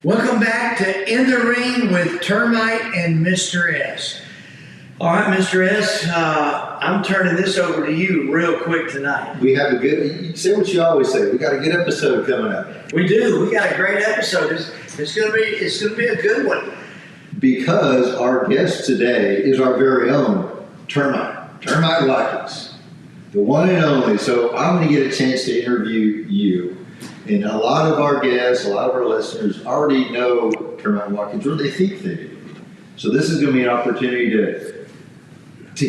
Welcome back to In the Ring with Termite and Mr. S. All right, Mr. S, I'm turning this over to you real quick tonight. We have you say what you always say. We got a good episode coming up. We do. We got a great episode. It's gonna be a good one. Because our guest today is our very own Termite Watkins, the one and only. So I'm going to get a chance to interview you. And a lot of our guests, a lot of our listeners already know Termite Watkins, or they think they do. So this is going to be an opportunity to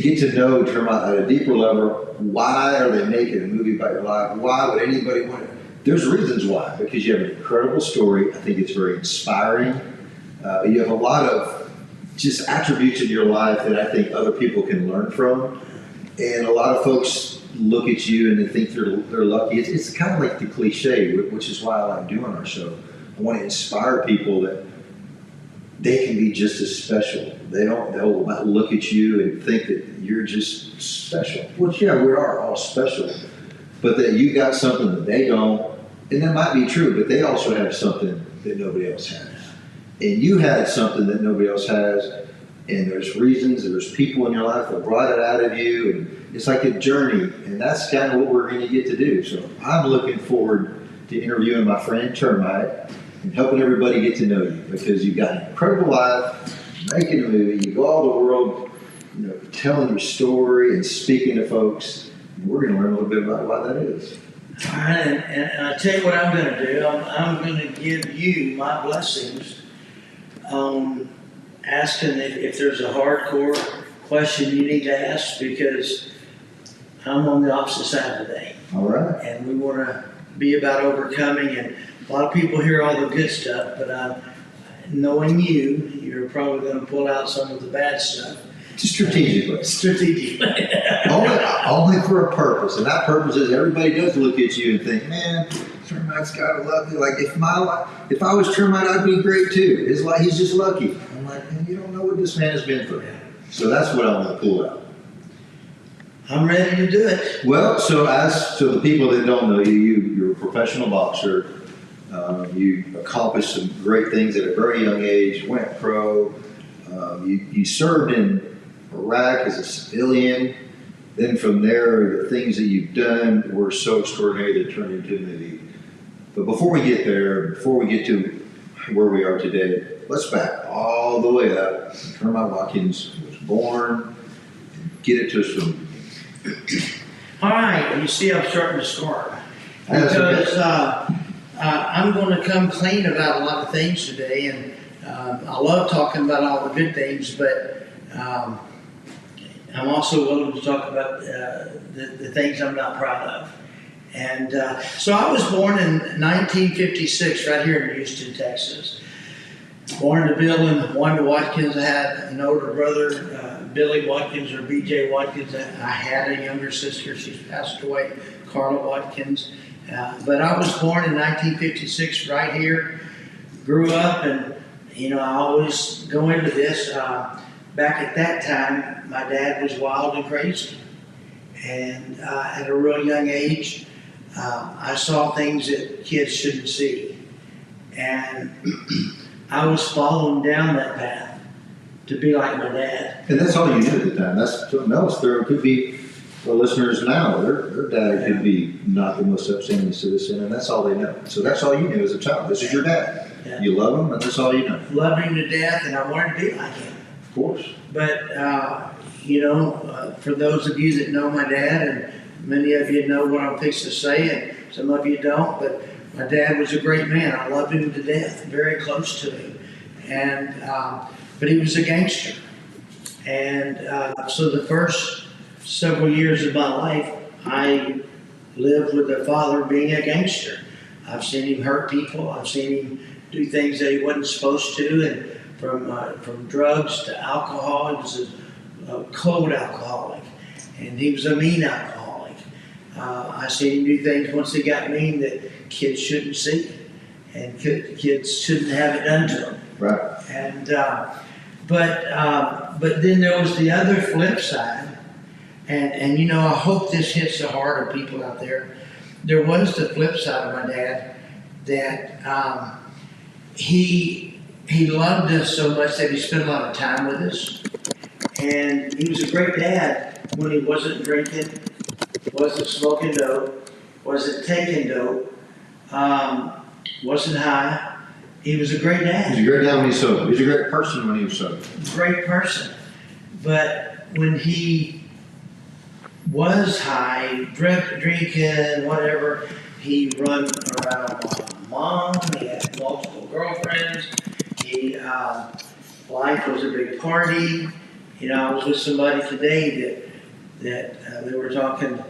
get to know Termite at a deeper level. Why are they making a movie about your life? Why would anybody want it? There's reasons why. Because you have an incredible story. I think it's very inspiring. You have a lot of just attributes in your life that I think other people can learn from. And a lot of folks look at you and they think they're lucky. It's kind of like the cliche, which is why I like doing our show. I want to inspire people that they can be just as special. They'll look at you and think that you're just special. Which, yeah, we are all special. But that you got something that they don't. And that might be true, but they also have something that nobody else has. And you had something that nobody else has. And there's reasons, there's people in your life that brought it out of you. And it's like a journey, and that's kind of what we're going to get to do. So I'm looking forward to interviewing my friend Termite and helping everybody get to know you, because you've got an incredible life, making a movie, you go all the world, telling your story and speaking to folks. And we're going to learn a little bit about why that is. All right, and I'll tell you what I'm going to do. I'm going to give you my blessings, asking if there's a hardcore question you need to ask, because I'm on the opposite side today. All right. And we want to be about overcoming. And a lot of people hear all the good stuff, but knowing you're probably going to pull out some of the bad stuff. Strategically. Strategically. only for a purpose. And that purpose is everybody does look at you and think, man, Termite's got to love you. Like, if I was Termite, I'd be great too. It's like he's just lucky. I'm like, man, you don't know what this man has been through. So that's what I'm going to pull out. I'm ready to do it. Well, so the people that don't know you're a professional boxer. You accomplished some great things at a very young age, went pro. You served in Iraq as a civilian. Then from there, the things that you've done were so extraordinary that turned into a movie. But before we get there, before we get to where we are today, let's back all the way up. Termite Watkins was born. Get it to us from. All right, you see I'm starting to start. Because I'm going to come clean about a lot of things today, and I love talking about all the good things, but I'm also willing to talk about the things I'm not proud of. And so I was born in 1956 right here in Houston, Texas. Born to Bill and Wanda Watkins. I had an older brother, Billy Watkins, or BJ Watkins. I had a younger sister. She's passed away, Carla Watkins. But I was born in 1956 right here. Grew up, and I always go into this. Back at that time, my dad was wild and crazy. And at a real young age, I saw things that kids shouldn't see. And I was following down that path to be like my dad. And that's all you knew at the time. That's something else. There could be the listeners now. Their dad could be not the most upstanding citizen, and that's all they know. So that's all you knew as a child. This is your dad. Yeah. You love him, and that's all you know. Love him to death, and I wanted to be like him. Of course. But, for those of you that know my dad, and many of you know what I'm fixing to say, and some of you don't, but my dad was a great man. I loved him to death, very close to him. And, but he was a gangster. And so the first several years of my life, I lived with a father being a gangster. I've seen him hurt people. I've seen him do things that he wasn't supposed to, and from drugs to alcohol. He was a cold alcoholic, and he was a mean alcoholic. I seen him do things once he got mean that kids shouldn't see, and kids shouldn't have it done to them. Right. And but then there was the other flip side, and I hope this hits the heart of people out there. There was the flip side of my dad that he loved us so much that he spent a lot of time with us. And he was a great dad when he wasn't drinking, wasn't smoking dope, wasn't taking dope, wasn't high. He was a great dad. He was a great dad when he was sober. He was a great person when he was sober. Great person. But when he was high, drinking, whatever, he run around my mom. He had multiple girlfriends. Life was a big party. I was with somebody today that they were talking.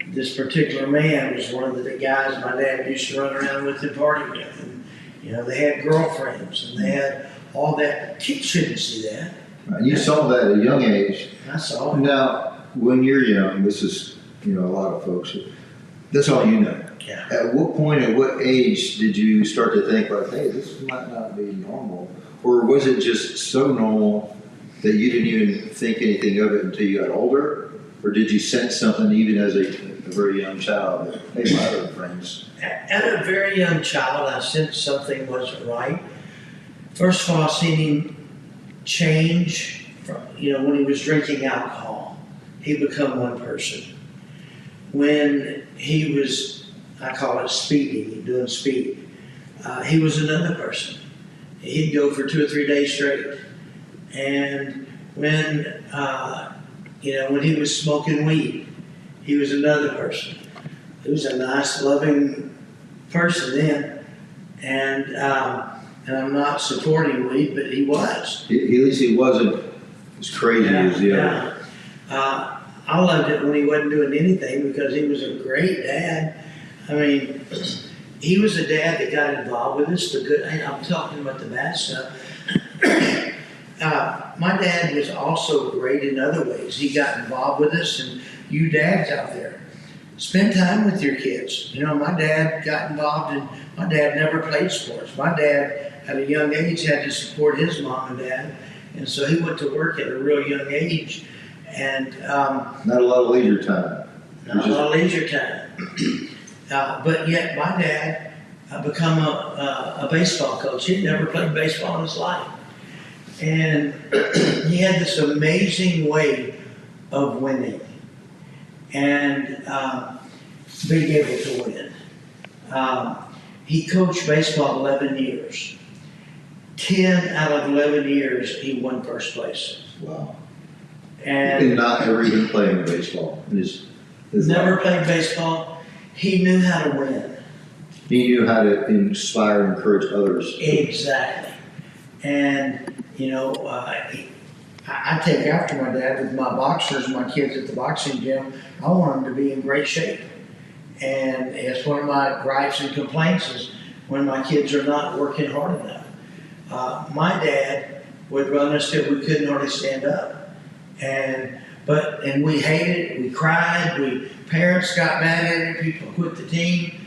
This particular man was one of the guys my dad used to run around with and party with. And, they had girlfriends and they had all that. Kids shouldn't see that. And you saw that at a young age. I saw it. Now, when you're young, this is, a lot of folks, that's all you know. Yeah. At what point, at what age did you start to think like, hey, this might not be normal? Or was it just so normal that you didn't even think anything of it until you got older? Or did you sense something even as a very young child that, hey, my other friends? At a very young child, I sensed something wasn't right. First of all, I seen him change from, when he was drinking alcohol. He'd become one person. When he was, I call it speeding, doing speed, he was another person. He'd go for 2 or 3 days straight. And when he was smoking weed, he was another person. He was a nice, loving person then. And I'm not supporting weed, but he was. At least he wasn't as crazy as the other. I loved it when he wasn't doing anything because he was a great dad. I mean, he was a dad that got involved with us. I'm talking about the bad stuff. My dad was also great in other ways. He got involved with us, and you dads out there, spend time with your kids. My dad got involved and my dad never played sports. My dad, at a young age, had to support his mom and dad, and so he went to work at a real young age. And not a lot of leisure time. Not a lot of leisure time. But yet my dad become a baseball coach. He'd never played baseball in his life. And he had this amazing way of winning and being able to win. He coached baseball 11 years. 10 out of 11 years, he won first place. Wow. And not ever even playing baseball. His never life. played baseball. He knew how to win. He knew how to inspire and encourage others. Exactly. And, I take after my dad with my boxers, my kids at the boxing gym. I want them to be in great shape. And it's one of my gripes and complaints is when my kids are not working hard enough. My dad would run us till we couldn't hardly stand up. And we hated it, we cried, parents got mad at it, people quit the team.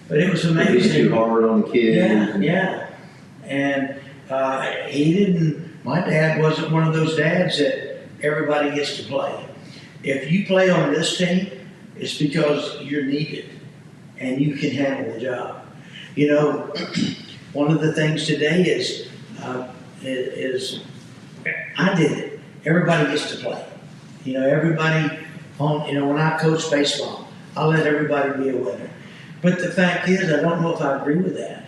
But it was amazing. It was too hard on the kids. Yeah. And my dad wasn't one of those dads that everybody gets to play. If you play on this team, it's because you're needed and you can handle the job. One of the things today is I did it. Everybody gets to play. Everybody when I coach baseball, I let everybody be a winner. But the fact is, I don't know if I agree with that.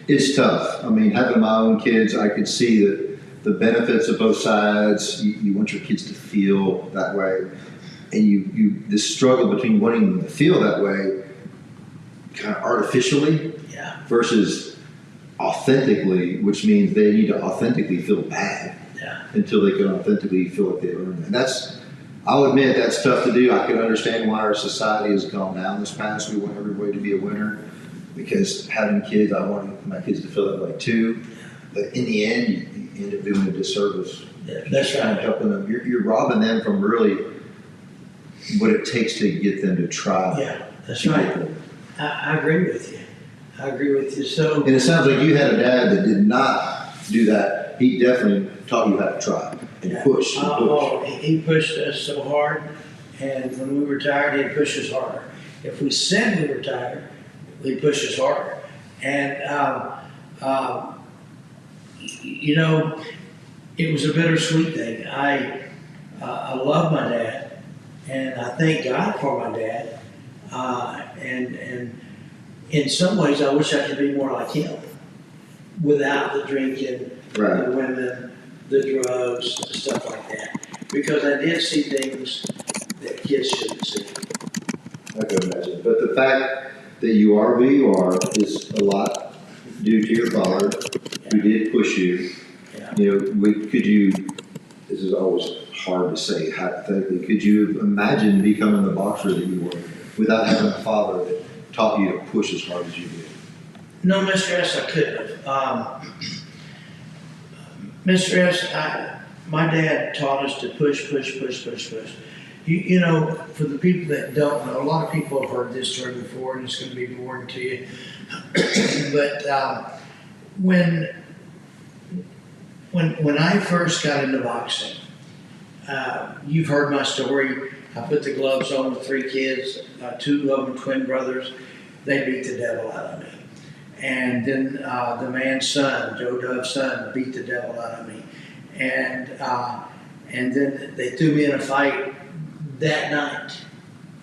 It's tough. I mean, having my own kids, I could see the benefits of both sides. You want your kids to feel that way. And this struggle between wanting them to feel that way kind of artificially versus authentically, which means they need to authentically feel bad until they can authentically feel like they earned it. I'll admit that's tough to do. I can understand why our society has gone down this path. We want everybody to be a winner because having kids, I want my kids to feel that way too. But in the end, you end up doing a disservice. That's right. Helping them. You're robbing them from really what it takes to get them to try. Yeah, that's right. I agree with you. So, and it sounds like you had a dad that did not do that. He definitely taught you how to try and push and push. He pushed us so hard, and when we were tired, he'd push us harder. If we said we were tired, he'd push us harder. And you know, it was a bittersweet thing. I love my dad, and I thank God for my dad. And in some ways, I wish I could be more like him, without the drinking, Right. the women, the drugs, stuff like that. Because I did see things that kids shouldn't see. I can imagine. But the fact that you are who you are is a lot due to your father, who did push you. Yeah. You know, could you, this is always hard to say hypothetically, could you imagine becoming the boxer that you were without having a father that taught you to push as hard as you did? No, Mr. S, I couldn't have. Mr. S, my dad taught us to push. You know, for the people that don't know, a lot of people have heard this term before, and it's going to be boring to you. But when I first got into boxing, you've heard my story. I put the gloves on with 3 kids, 2 of them twin brothers. They beat the devil out of me. And then the man's son, Joe Dove's son, beat the devil out of me. And then they threw me in a fight that night.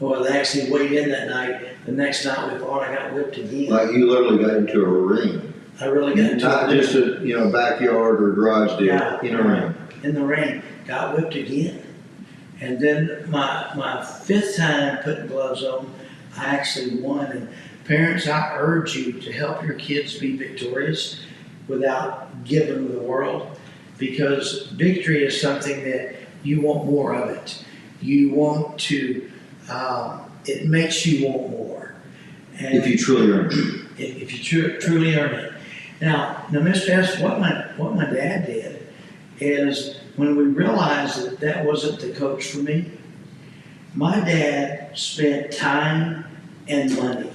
Well, they actually weighed in that night. The next night we fought, I got whipped again. Like you literally got into a ring. I really got into Not just a backyard or garage deal, in a ring. In the ring, got whipped again. And then my 5th time putting gloves on, I actually won. And parents, I urge you to help your kids be victorious without giving them the world, because victory is something that you want more of it. You want to, it makes you want more. And if you truly earn it. If you truly earn it. Now, Mr. S, what my dad did is, when we realized that wasn't the coach for me, my dad spent time and money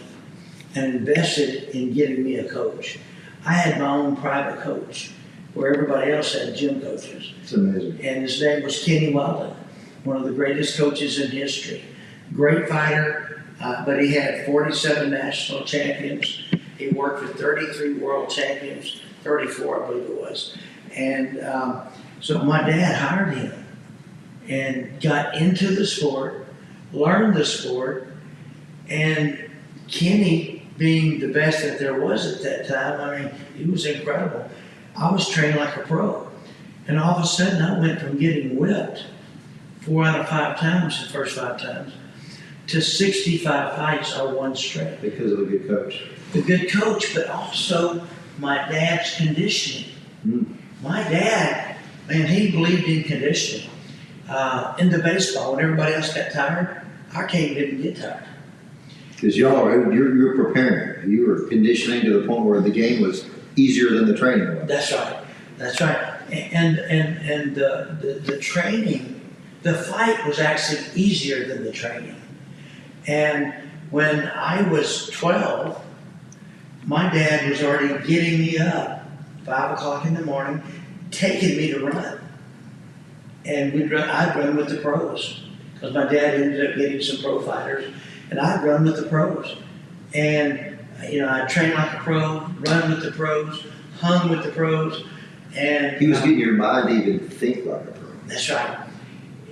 and invested in getting me a coach. I had my own private coach, where everybody else had gym coaches. It's amazing. And his name was Kenny Weldon, one of the greatest coaches in history. Great fighter, but he had 47 national champions. He worked with 33 world champions, 34 I believe it was. And so my dad hired him and got into the sport, learned the sport, and Kenny, being the best that there was at that time, I mean, he was incredible. I was trained like a pro. And all of a sudden I went from getting whipped 4 out of 5 times, the first 5 times, to 65 fights I won straight. Because of a good coach. The good coach, but also my dad's conditioning. My dad, man, he believed in conditioning. In the baseball, when everybody else got tired, our team didn't get tired. Because you're preparing. You were conditioning to the point where the game was easier than the training was. That's right. And the training, the fight was actually easier than the training. And when I was 12, my dad was already getting me up 5 o'clock in the morning, taking me to run. And I'd run with the pros, because my dad ended up getting some pro fighters, and I'd run with the pros. And, I'd train like a pro, run with the pros, hung with the pros. And he was getting your mind to even think like a pro. That's right.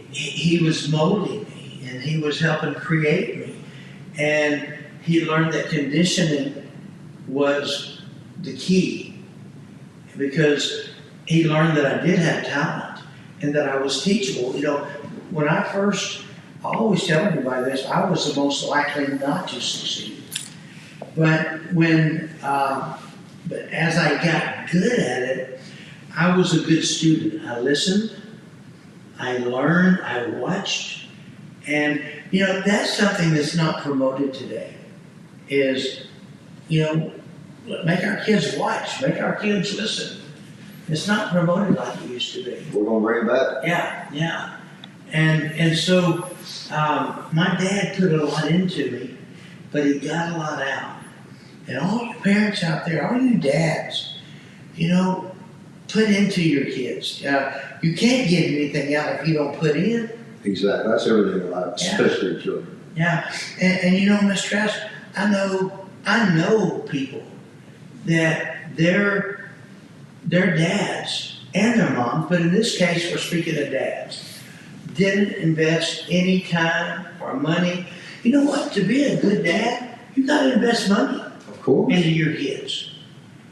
He was molding me, and he was helping create me. And he learned that conditioning was the key, because he learned that I did have talent and that I was teachable. When I always tell everybody this, I was the most likely not to succeed. But but as I got good at it, I was a good student. I listened, I learned, I watched, and that's something that's not promoted today. Is make our kids watch, make our kids listen. It's not promoted like it used to be. We're gonna bring it back. Yeah. And so my dad put a lot into me, but he got a lot out. And all you parents out there, all you dads, put into your kids. You can't get anything out if you don't put in. Exactly. That's everything in life, especially children. Yeah. And Mr. S, I know people that their their dads and their moms, but in this case, we're speaking of dads, didn't invest any time or money. You know what? To be a good dad, you got to invest money Of course. into your kids.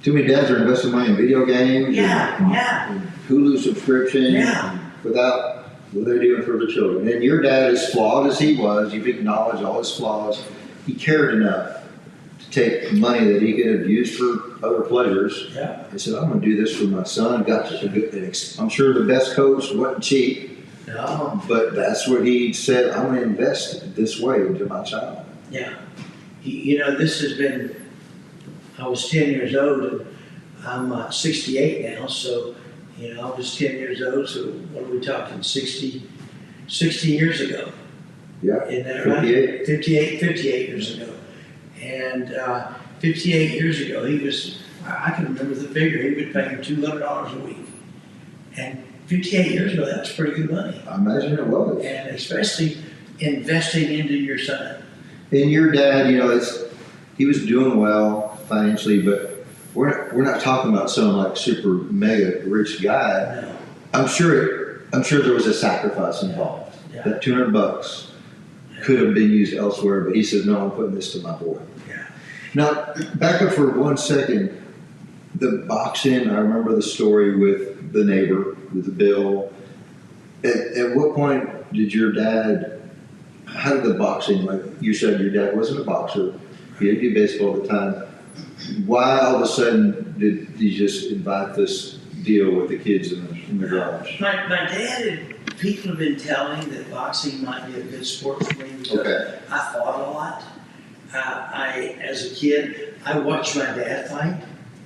Too many dads are investing money in video games. Yeah. And Hulu subscription. Yeah. Without what they're doing for the children. And your dad, as flawed as he was, you've acknowledged all his flaws. He cared enough to take money that he could have used for other pleasures. Yeah. He said, I'm going to do this for my son. I'm sure the best coach wasn't cheap. No. But that's what he said, I'm going to invest this way into my child. Yeah. You know, this has been, I was 10 years old and I'm 68 now, so, you know, I was 10 years old, so what are we talking, 60 years ago? Yeah. Isn't that 58. right? 58 years ago. And 58 years ago, he was, I can remember the figure, he would pay him $200 a week. And 58 years ago, that was pretty good money. I imagine it was. And especially investing into your son. And your dad, you know, he was doing well financially, but we're not talking about some like super mega rich guy. No. I'm sure there was a sacrifice involved. Yeah. That $200 could have been used elsewhere, but he said, no, I'm putting this to my boy. Yeah. Now, back up for 1 second. The boxing, I remember the story with the neighbor, with the bill. At what point did your dad, how did the boxing, like you said your dad wasn't a boxer, he didn't do baseball at the time. Why all of a sudden did he just invite this deal with the kids in the garage? My dad, people have been telling that boxing might be a good sport for me because Okay. I fought a lot. As a kid, I watched my dad fight.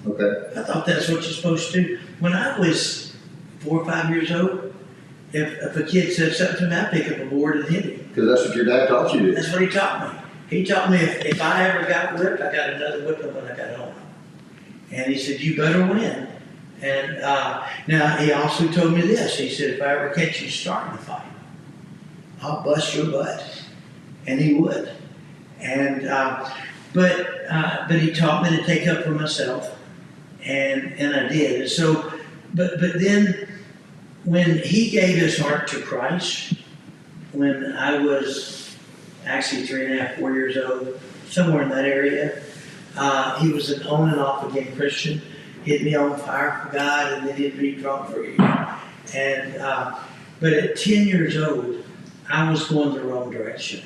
Okay. I thought that's what you're supposed to do. When I was 4 or 5 years old, if a kid said something to me, I'd pick up a board and hit him. Because that's what your dad taught you to do. That's what he taught me. He taught me if I ever got whipped, I got another whipping when I got home. And he said, you better win. And now he also told me this. He said, if I ever catch you starting a fight, I'll bust your butt. And he would. And but he taught me to take up for myself. And I did. And so, but then when he gave his heart to Christ, when I was actually 3.5, 4 years old, somewhere in that area, he was an on and off again Christian. He'd be on fire for God, and then he'd be drunk for a year. And but at 10 years old, I was going the wrong direction,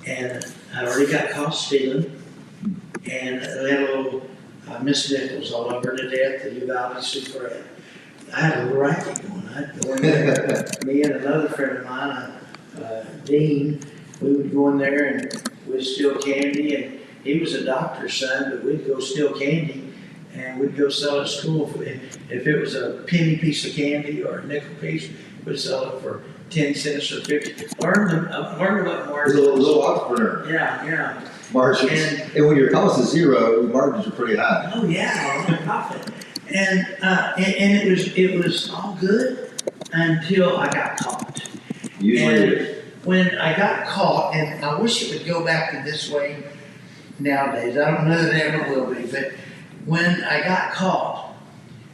and I already got caught stealing, and a little Miss Nichols all over to death, the Uvalde Super. I had a racket going. I'd go in there. Me and another friend of mine, Dean, we would go in there and we'd steal candy. And he was a doctor's son, but we'd go steal candy and we'd go sell it at school. If it was a penny piece of candy or a nickel piece, we'd sell it for 10 cents or 50. Learn about margins. Little entrepreneur. Yeah. Margins. And when your cost is zero, the margins are pretty high. Oh yeah, profit. And it was all good until I got caught. Usually. When I got caught, and I wish it would go back to this way nowadays. I don't know that it ever will be, but when I got caught,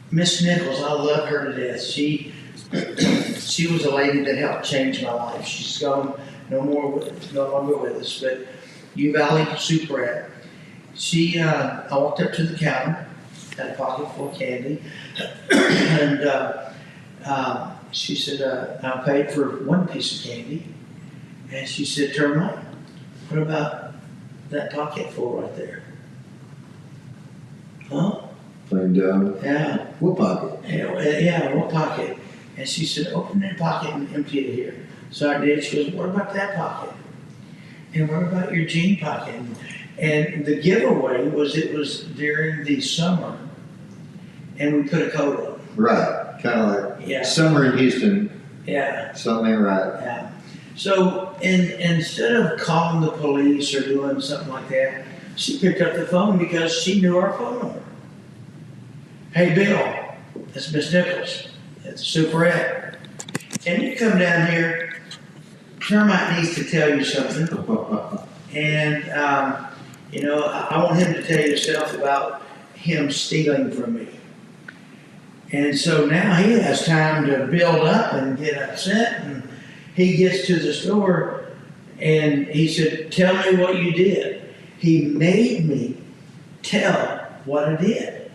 Miss Nichols, I love her to death. She was a lady that helped change my life. She's gone no longer with us, but Uvalde Superette. I walked up to the counter, had a pocket full of candy, and she said, I paid for one piece of candy, and she said, Termite, what about that pocket full right there? Huh? Plain dumb. Yeah. What pocket? Yeah, what pocket? And she said, open that pocket and empty it here. So I did. She goes, what about that pocket? And what about your jean pocket? And the giveaway was it was during the summer, and we put a coat on. Right. Kind of like Yeah. summer in Houston. Yeah. Something ain't right. Yeah. So instead of calling the police or doing something like that, she picked up the phone because she knew our phone number. Hey, Bill, it's Miss Nichols. It's Superette. Can you come down here? Termite needs to tell you something. And, I want him to tell you stuff about him stealing from me. And so now he has time to build up and get upset, and he gets to the store and he said, "Tell me what you did." He made me tell what I did.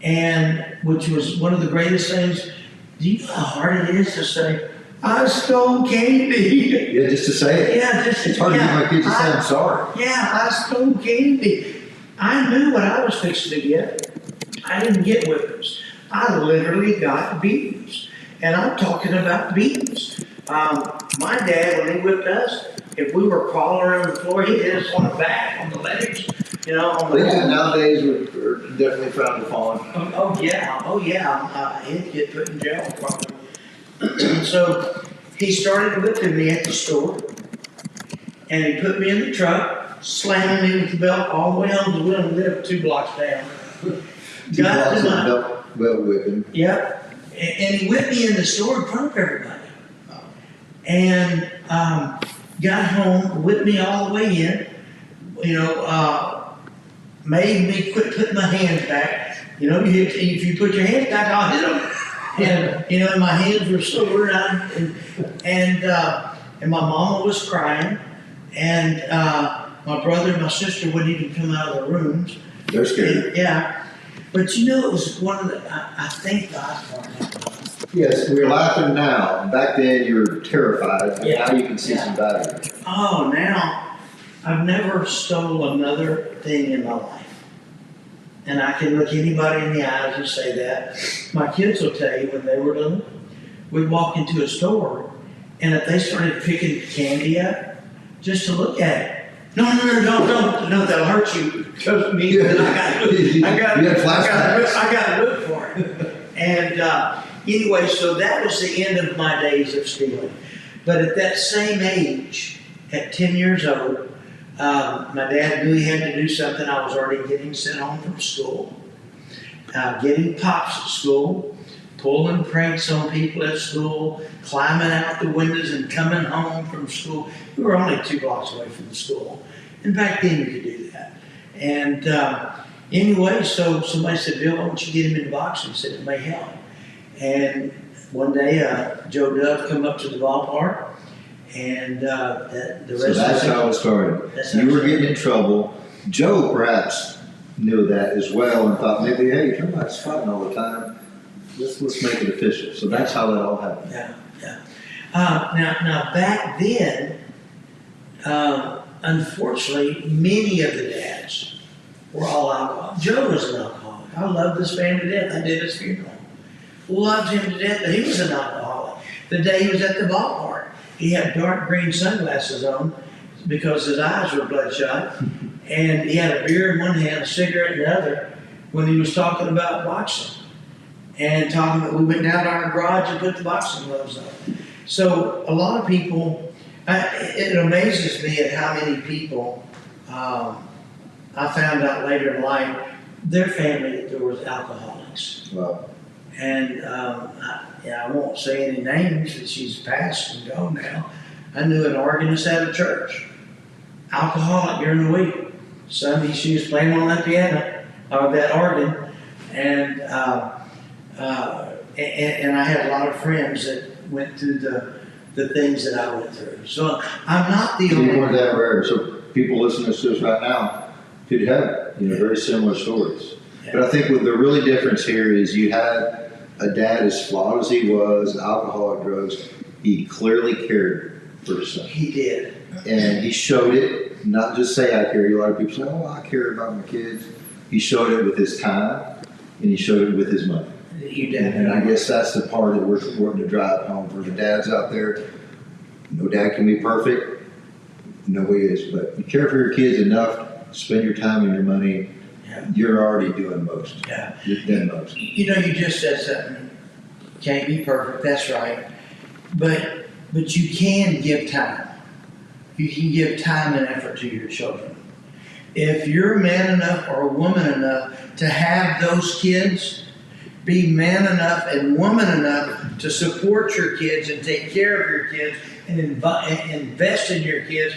And which was one of the greatest things. Do you know how hard it is to say, "I stole candy"? Yeah, just to say it. Yeah, It's hard to get my kids to say I'm sorry. Yeah, I stole candy. I knew what I was fixing to get. I didn't get whippings. I literally got beatings. And I'm talking about beatings. My dad, when he whipped us, if we were crawling around the floor, he hit us on the back, on the legs, on the Yeah, nowadays we're definitely frowned upon. Oh yeah. He'd get put in jail probably. So he started whipping me at the store, and he put me in the truck, slamming me with the belt all the way home because we don't live 2 blocks down. Got to my Belt whipping. Yep. And he whipped me in the store in front of everybody. And got home, whipped me all the way in, made me quit putting my hands back. If you put your hands back, I'll hit them. And my hands were sore, and my mama was crying, and my brother and my sister wouldn't even come out of their rooms. They're scared. Yeah. But it was one of the, I thank God for it. Yes, we're laughing now. Back then you were terrified, but now you can see some value. Oh, now I've never stole another thing in my life. And I can look anybody in the eyes and say that. My kids will tell you when they were little, we'd walk into a store, and if they started picking candy up, just to look at it. No, don't, that'll hurt you. Trust me, I got to look for it. And anyway, so that was the end of my days of stealing. But at that same age, at 10 years old, my dad knew he had to do something. I was already getting sent home from school, getting pops at school, pulling pranks on people at school, climbing out the windows and coming home from school. We were only 2 blocks away from the school. And back then you could do that. And anyway, so somebody said, "Bill, why don't you get him into boxing?" I said, "It may help." And one day, Joe Dove come up to the ballpark, and the rest So that's how it started. You were getting in trouble. Joe perhaps knew that as well and thought maybe, hey, Termite's fighting all the time. Let's make it official. So that's how that all happened. Yeah. Now back then, unfortunately, many of the dads were all alcoholics. Joe was an alcoholic. I loved this man to death. I did his funeral. Loved him to death, but he was an alcoholic. The day he was at the ballpark, he had dark green sunglasses on because his eyes were bloodshot, and he had a beer in one hand, a cigarette in the other, when he was talking about boxing. And talking about, we went down to our garage and put the boxing gloves on. So a lot of people, it amazes me at how many people, I found out later in life, their family, there was alcoholics. Wow. And I won't say any names, but she's passed and gone now. I knew an organist at a church, alcoholic during the week. Sunday she was playing on that piano, or that organ, and I had a lot of friends that went through the things that I went through. So I'm not the only You weren't that rare. So people listening to us right now could have very similar stories. Yeah. But I think what the really difference here is you had a dad as flawed as he was, alcoholic, drugs. He clearly cared for his son. He did. And he showed it, not just say I care. A lot of people say, oh, I care about my kids. He showed it with his time, and he showed it with his money. You did. And I guess that's the part that we're wanting to drive home for the dads out there. No dad can be perfect. Nobody is. But you care for your kids enough, spend your time and your money. Yeah. You're already doing most. Yeah. You've done most. You just said something. Can't be perfect. That's right. But you can give time. You can give time and effort to your children. If you're a man enough or a woman enough to have those kids, be man enough and woman enough to support your kids and take care of your kids and invest in your kids.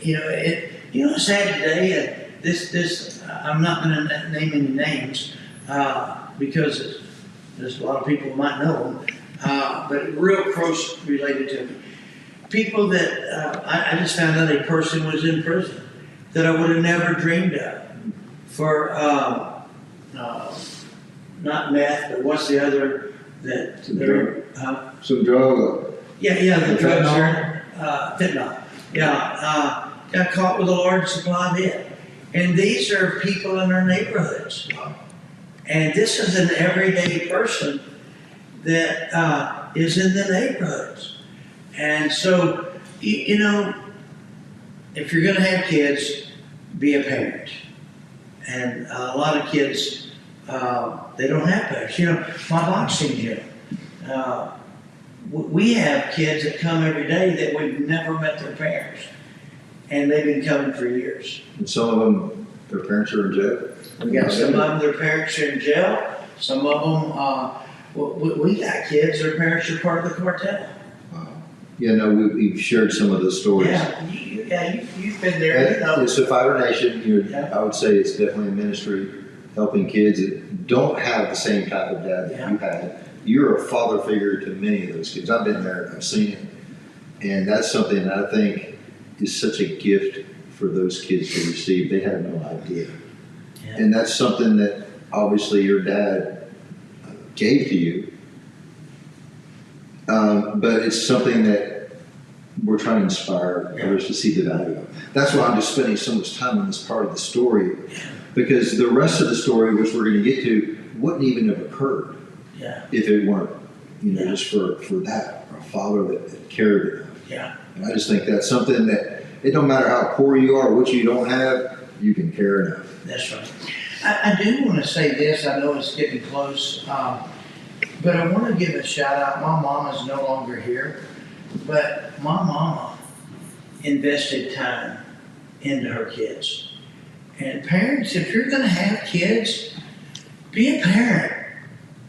It's sad today. This I'm not going to name any names because There's a lot of people who might know him, but real close related to me. People that I just found out a person was in prison that I would have never dreamed of for not meth, but what's the other that they're Some drug. yeah, the drugs Fentanyl? are fentanyl. Yeah, got caught with a large supply of it. And these are people in our neighborhoods. And this is an everyday person that is in the neighborhoods. And so, you know, if you're going to have kids, be a parent. And a lot of kids, they don't have parents. You know, my boxing gym, we have kids that come every day that we've never met their parents. And they've been coming for years. And some of them, their parents are in jail. We got some of them, their parents are in jail. Some of them, we got kids, their parents are part of the cartel. Yeah, no, we've shared some of those stories. Yeah, you've been there, you know. It's a Fighter Nation. Yeah. I would say it's definitely a ministry helping kids that don't have the same type of dad that you had. You're a father figure to many of those kids. I've been there, I've seen it. And that's something that I think is such a gift for those kids to receive. They have no idea. Yeah. And that's something that obviously your dad gave to you. But it's something that we're trying to inspire others to see the value of. That's why I'm just spending so much time on this part of the story, because the rest of the story, which we're going to get to, wouldn't even have occurred if it weren't, just for that, a father that cared enough. Yeah. And I just think that's something that it don't matter how poor you are, what you don't have, you can care enough. That's right. I do want to say this. I know it's getting close. But I want to give a shout out. My mom is no longer here, but my mama invested time into her kids. And parents, if you're going to have kids, be a parent.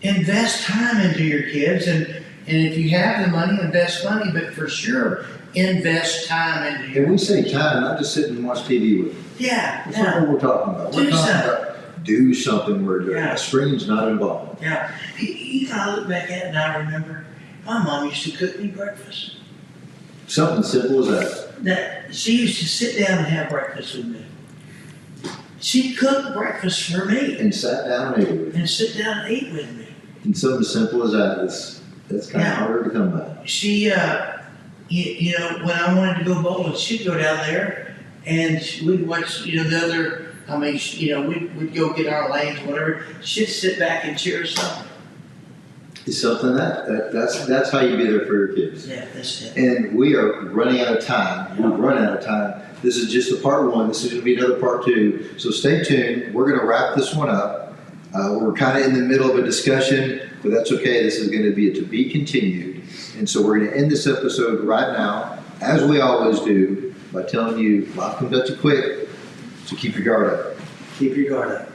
Invest time into your kids. And if you have the money, invest money, but for sure, invest time into your kids. And we say time, not just sit and watch TV with them. Yeah. That's not what we're talking about. We're talking about do something where the screen's not involved. Yeah. You know, I look back at it and I remember my mom used to cook me breakfast. Something simple as That she used to sit down and have breakfast with me. She cooked breakfast for me. And sat down and ate with me. And sit down and eat with me. And something as simple as that, that's kind of harder to come by. She, you know, when I wanted to go bowling, she'd go down there and we'd watch, the other. I mean, we'd go get our lanes, whatever. She'd sit back and cheer us on. It's something that's how you be there for your kids. Yeah, that's it. And we are running out of time. We've run out of time. This is just the part one. This is going to be another part two. So stay tuned. We're going to wrap this one up. We're kind of in the middle of a discussion, but that's okay. This is going to be a to be continued. And so we're going to end this episode right now, as we always do, by telling you life comes at you quick. So keep your guard up. Keep your guard up.